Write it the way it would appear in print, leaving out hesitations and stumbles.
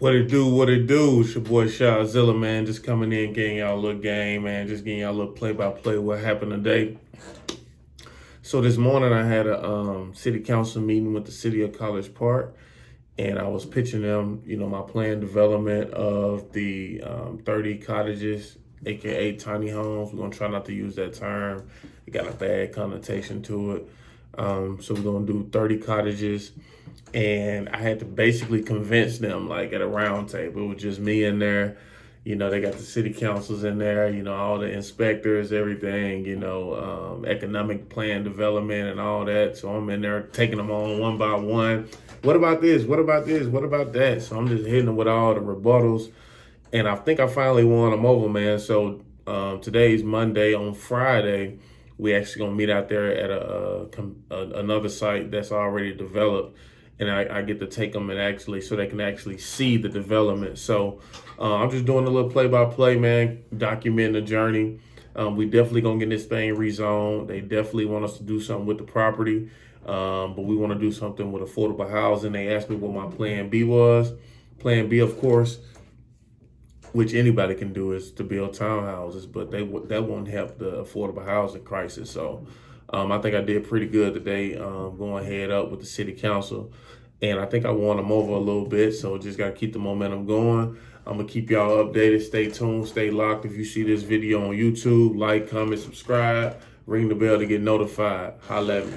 What it do, what it do? It's your boy Shadzilla, man. Just coming in, getting y'all a little game, man. Just getting y'all a little play-by-play what happened today. So this morning I had a city council meeting with the city of College Park, and I was pitching them, my planned development of the 30 cottages, aka tiny homes. We're gonna try not to use that term. It got a bad connotation to it. So we're gonna do 30 cottages, and I had to basically convince them, like at a round table. It was just me in there. They got the city councils in there, all the inspectors, everything, economic plan development and all that. So I'm in there taking them on one by one. What about this? What about this? What about that? So I'm just hitting them with all the rebuttals. And I think I finally won them over, man. So today's Monday. On Friday, we actually gonna meet out there at another site that's already developed, and I get to take them and so they can actually see the development. So I'm just doing a little play-by-play, man, documenting the journey. We definitely gonna get this thing rezoned. They definitely want us to do something with the property, but we want to do something with affordable housing. They asked me what my plan B was. Plan B, of course, which anybody can do, is to build townhouses, but that won't help the affordable housing crisis. So I think I did pretty good today, going head up with the city council, and I think I won them over a little bit. So just got to keep the momentum going. I'm gonna keep y'all updated. Stay tuned, stay locked. If you see this video on YouTube, like, comment, subscribe, ring the bell to get notified. Holla at me.